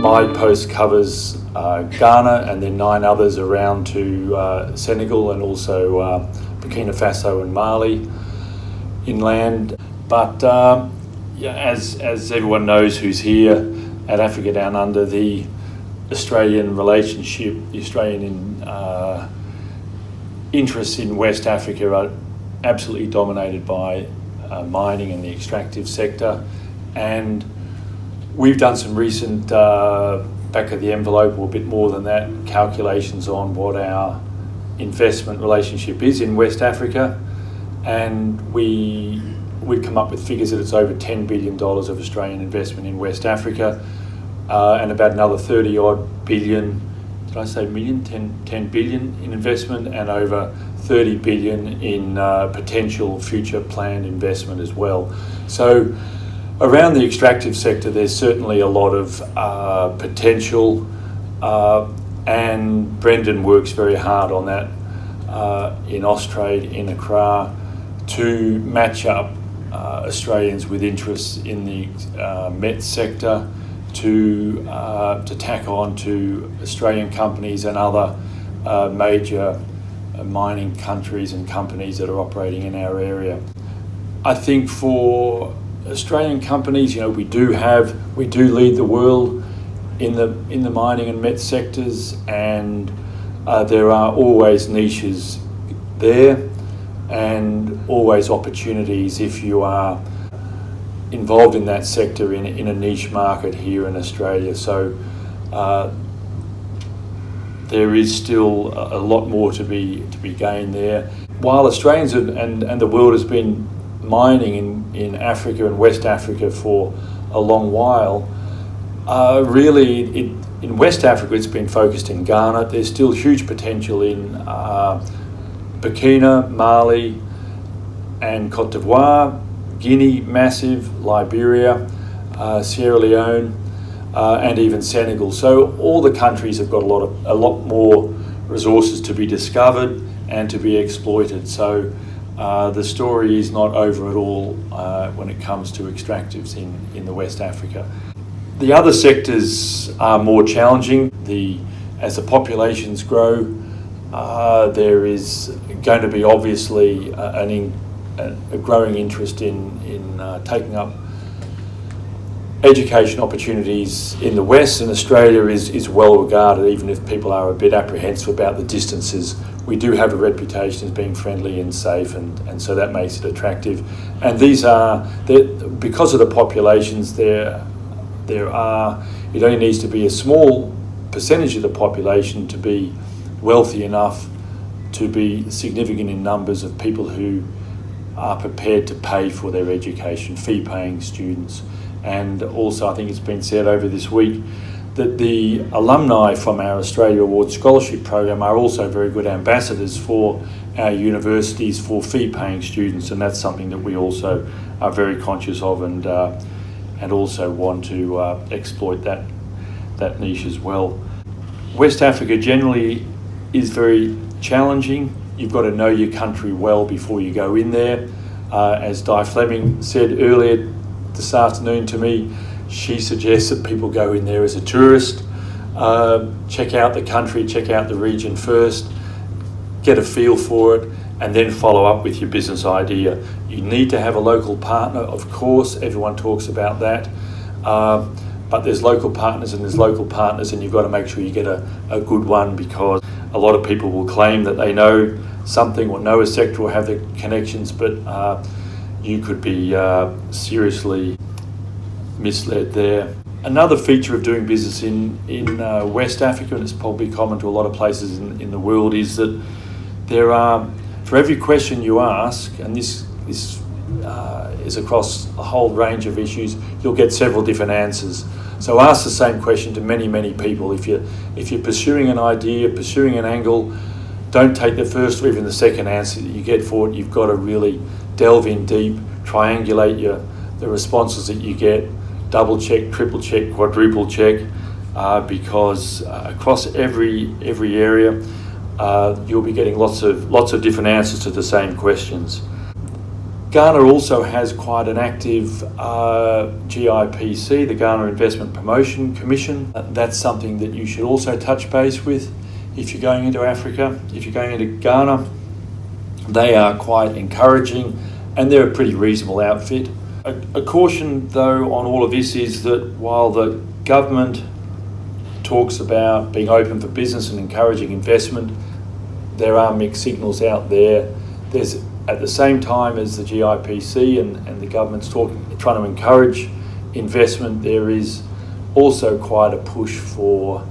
My post covers Ghana and then 9 others around to Senegal and also Burkina Faso and Mali inland. But as everyone knows who's here at Africa Down Under, the Australian relationship, the Australian interests in West Africa are absolutely dominated by mining and the extractive sector. And we've done some recent back of the envelope, or a bit more than that, calculations on what our investment relationship is in West Africa, and we've come up with figures that it's over $10 billion of Australian investment in West Africa, and about another 30 odd billion, did I say million? 10 billion in investment, and over 30 billion in potential future planned investment as well. So around the extractive sector, there's certainly a lot of potential, and Brendan works very hard on that in Austrade, in Accra, to match up Australians with interests in the met sector to tack on to Australian companies and other major mining countries and companies that are operating in our area. I think for Australian companies, we do lead the world in the mining and met sectors, and there are always niches there and always opportunities if you are involved in that sector in a niche market here in Australia. So there is still a lot more to be gained there. While Australians and the world has been mining in Africa and West Africa for a long while, really in West Africa it's been focused in Ghana. There's still huge potential in Burkina, Mali and Cote d'Ivoire, Guinea, massive, Liberia, Sierra Leone, and even Senegal. So all the countries have got a lot more resources to be discovered and to be exploited. So the story is not over at all when it comes to extractives in the West Africa. The other sectors are more challenging. As the populations grow, there is going to be obviously a growing interest in taking up education opportunities in the West, and Australia is well regarded, even if people are a bit apprehensive about the distances. We do have a reputation as being friendly and safe, and so that makes it attractive. And because of the populations, it only needs to be a small percentage of the population to be wealthy enough to be significant in numbers of people who are prepared to pay for their education, fee-paying students. And also, I think it's been said over this week that the alumni from our Australia Award Scholarship Program are also very good ambassadors for our universities for fee-paying students, and that's something that we also are very conscious of and also want to exploit that niche as well. West Africa generally is very challenging. You've got to know your country well before you go in there. As Di Fleming said earlier this afternoon to me, she suggests that people go in there as a tourist, check out the country, check out the region first, get a feel for it, and then follow up with your business idea. You need to have a local partner, of course, everyone talks about that, but there's local partners and you've got to make sure you get a good one, because a lot of people will claim that they know something or know a sector or have the connections, but you could be seriously misled there. Another feature of doing business in West Africa, and it's probably common to a lot of places in the world, is that there are, for every question you ask, and this is across a whole range of issues, you'll get several different answers. So ask the same question to many people. If you're pursuing an idea, pursuing an angle, don't take the first or even the second answer that you get for it. You've got to really delve in deep, triangulate the responses that you get, double check, triple check, quadruple check, because across every area you'll be getting lots of different answers to the same questions. Ghana also has quite an active GIPC, the Ghana Investment Promotion Commission. That's something that you should also touch base with if you're going into Africa. If you're going into Ghana, they are quite encouraging and they're a pretty reasonable outfit. A caution though on all of this is that while the government talks about being open for business and encouraging investment, there are mixed signals out there. There's, at the same time as the GIPC and the government's trying to encourage investment, there is also quite a push for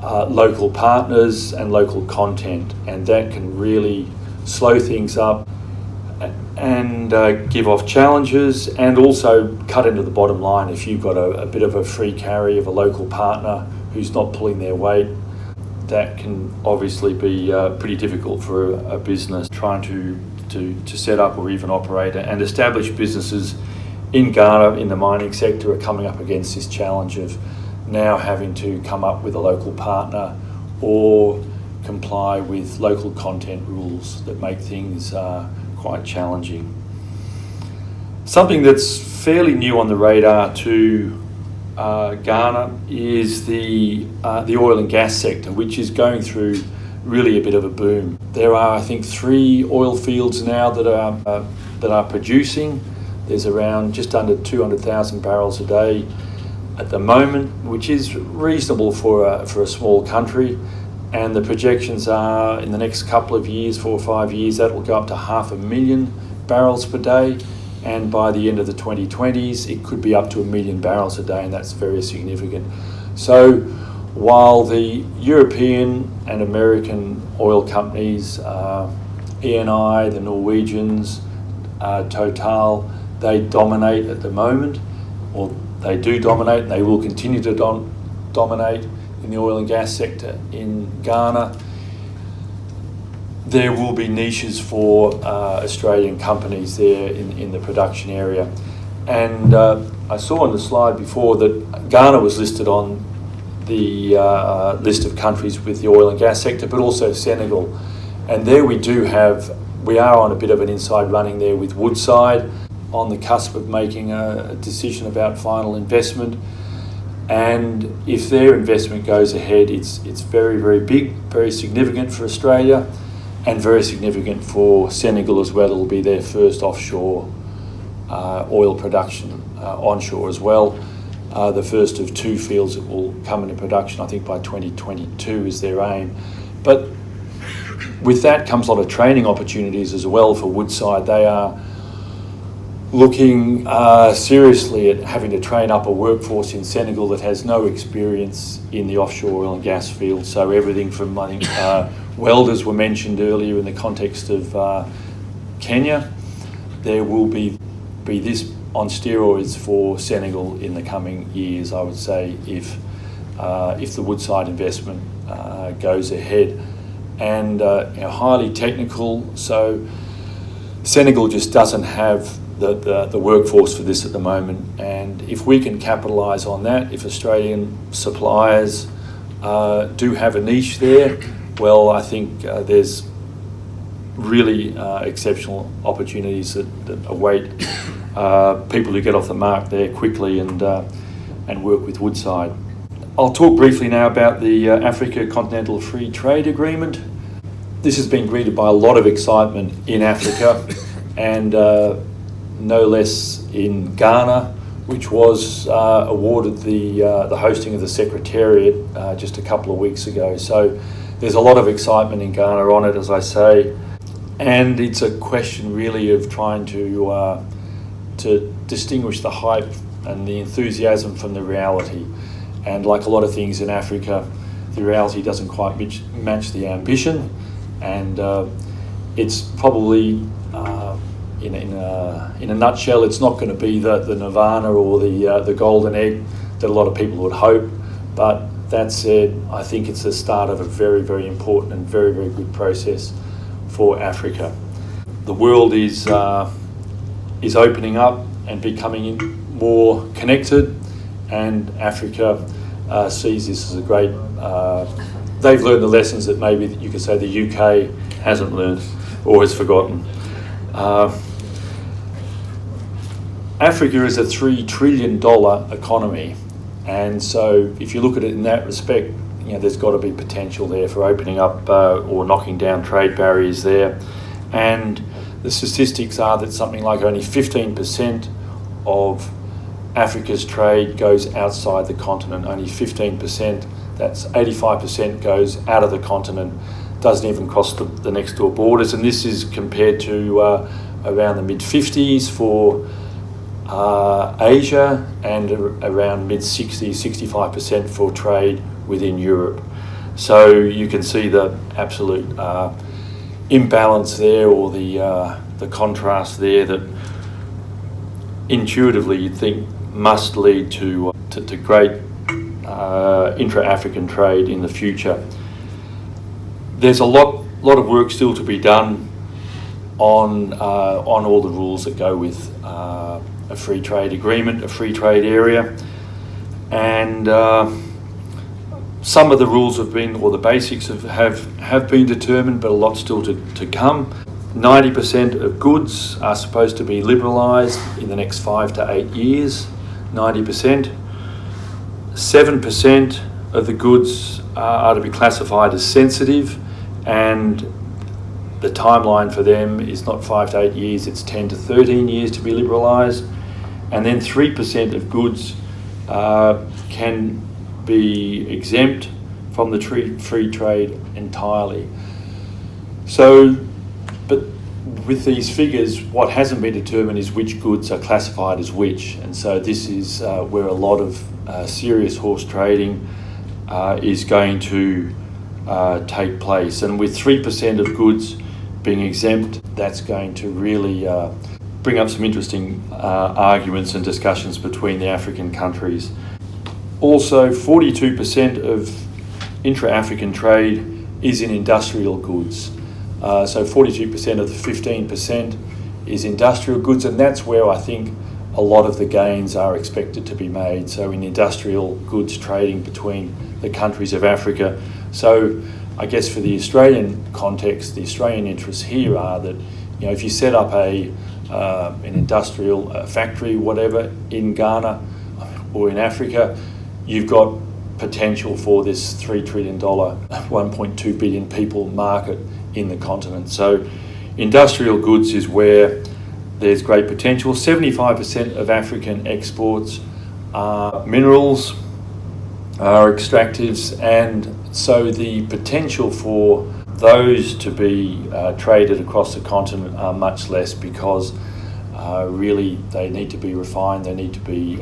local partners and local content, and that can really slow things up and give off challenges, and also cut into the bottom line if you've got a bit of a free carry of a local partner who's not pulling their weight. That can obviously be pretty difficult for a business trying to set up or even operate, and established businesses in Ghana in the mining sector are coming up against this challenge of now having to come up with a local partner or comply with local content rules that make things quite challenging. Something that's fairly new on the radar to Ghana is the oil and gas sector, which is going through really a bit of a boom. There are, I think, 3 oil fields now that are producing. There's around just under 200,000 barrels a day at the moment, which is reasonable for a small country. And the projections are in the next couple of years, 4 or 5 years, that will go up to 500,000 barrels per day. And by the end of the 2020s, it could be up to 1 million barrels a day, and that's very significant. So while the European and American oil companies, ENI, the Norwegians, Total, they dominate at the moment, or they do dominate, and they will continue to dominate in the oil and gas sector in Ghana. There will be niches for Australian companies there in the production area. And I saw on the slide before that Ghana was listed on the list of countries with the oil and gas sector, but also Senegal. And there we are on a bit of an inside running there with Woodside, on the cusp of making a decision about final investment. And if their investment goes ahead, it's very, very big, very significant for Australia, and very significant for Senegal as well. It'll be their first offshore oil production onshore as well. The first of 2 fields that will come into production, I think by 2022 is their aim. But with that comes a lot of training opportunities as well for Woodside. They are looking seriously at having to train up a workforce in Senegal that has no experience in the offshore oil and gas field. So everything from, I think, welders were mentioned earlier in the context of Kenya. There will be this on steroids for Senegal in the coming years, I would say, if the Woodside investment goes ahead. And highly technical, so Senegal just doesn't have the workforce for this at the moment. And if we can capitalise on that, if Australian suppliers do have a niche there, well, I think there's really exceptional opportunities that await people who get off the mark there quickly and work with Woodside. I'll talk briefly now about the Africa Continental Free Trade Agreement. This has been greeted by a lot of excitement in Africa and no less in Ghana, which was awarded the hosting of the Secretariat just a couple of weeks ago. So there's a lot of excitement in Ghana on it, as I say, and it's a question really of trying to distinguish the hype and the enthusiasm from the reality. And like a lot of things in Africa, the reality doesn't quite match the ambition, and it's probably in a nutshell, it's not going to be the nirvana or the golden egg that a lot of people would hope. But that said, I think it's the start of a very, very important and very, very good process for Africa. The world is opening up and becoming more connected, and Africa sees this as a great. They've learned the lessons that maybe you could say the UK hasn't learned or has forgotten. Africa is a $3 trillion economy, and so if you look at it in that respect, there's got to be potential there for opening up or knocking down trade barriers there. And the statistics are that something like only 15% of Africa's trade goes outside the continent, only 15%. That's 85% goes out of the continent, doesn't even cross the next door borders. And this is compared to around the mid-50s for Asia and around mid-60s, 65% for trade within Europe. So you can see the absolute imbalance there, or the contrast there, that intuitively you'd think must lead to great intra-African trade in the future. There's a lot of work still to be done on all the rules that go with a free trade agreement, a free trade area, and some of the rules have been, or the basics have been determined, but a lot still to come. 90% of goods are supposed to be liberalised in the next 5 to 8 years. 90%. 7% of the goods are to be classified as sensitive, and the timeline for them is not 5 to 8 years, it's 10 to 13 years to be liberalised. And then 3% of goods can be exempt from the free trade entirely. So, but with these figures, what hasn't been determined is which goods are classified as which, and so this is where a lot of serious horse trading is going to take place. And with 3% of goods being exempt, that's going to really bring up some interesting arguments and discussions between the African countries. Also, 42% of intra-African trade is in industrial goods. So 42% of the 15% is industrial goods, and that's where I think a lot of the gains are expected to be made. So in industrial goods trading between the countries of Africa. So I guess for the Australian context, the Australian interests here are that, if you set up an industrial factory, whatever, in Ghana or in Africa, you've got potential for this $3 trillion, 1.2 billion people market in the continent. So industrial goods is where there's great potential. 75% of African exports are minerals, are extractives, and so the potential for those to be traded across the continent are much less, because really they need to be refined, they need to be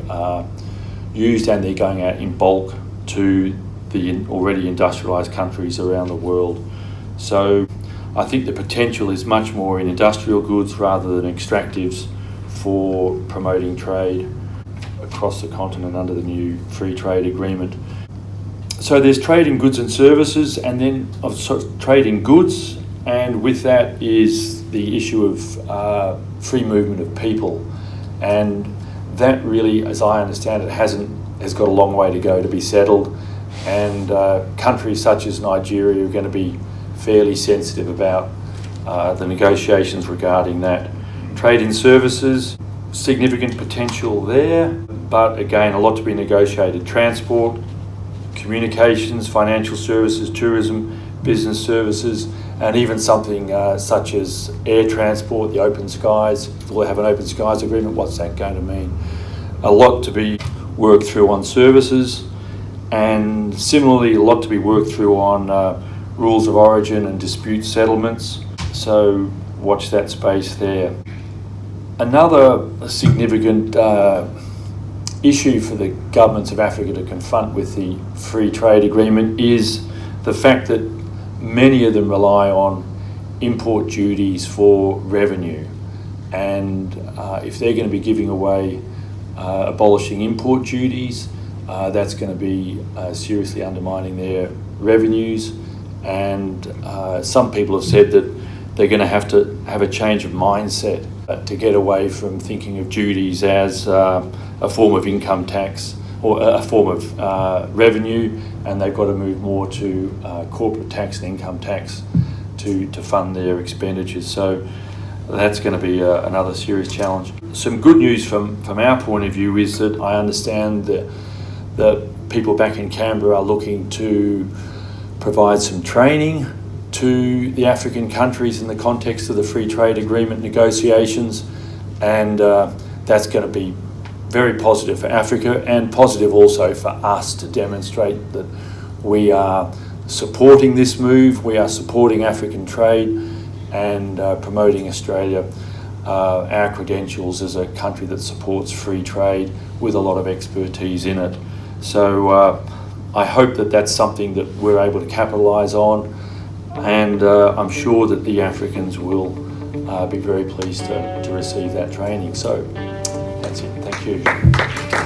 used, and they're going out in bulk to the already industrialised countries around the world. So I think the potential is much more in industrial goods rather than extractives for promoting trade across the continent under the new free trade agreement. So there's trade in goods and services, and then trade in goods, and with that is the issue of free movement of people, and that really, as I understand it, has got a long way to go to be settled, and countries such as Nigeria are going to be fairly sensitive about the negotiations regarding that. Trade in services, significant potential there, but again, a lot to be negotiated. Transport, communications, financial services, tourism, business services, and even something such as air transport, the open skies. We'll have an open skies agreement. What's that going to mean? A lot to be worked through on services, and similarly, a lot to be worked through on rules of origin and dispute settlements. So watch that space there. Another significant issue for the governments of Africa to confront with the free trade agreement is the fact that many of them rely on import duties for revenue, and if they're going to be giving away abolishing import duties, that's going to be seriously undermining their revenues, and some people have said that they're going to have a change of mindset to get away from thinking of duties as a form of income tax or a form of revenue, and they've got to move more to corporate tax and income tax to fund their expenditures. So that's going to be another serious challenge. Some good news from our point of view is that I understand that people back in Canberra are looking to provide some training to the African countries in the context of the free trade agreement negotiations, and that's going to be very positive for Africa and positive also for us to demonstrate that we are supporting this move, we are supporting African trade and promoting Australia, our credentials as a country that supports free trade with a lot of expertise in it. So I hope that that's something that we're able to capitalise on, and I'm sure that the Africans will be very pleased to receive that training. So that's it. Thank you.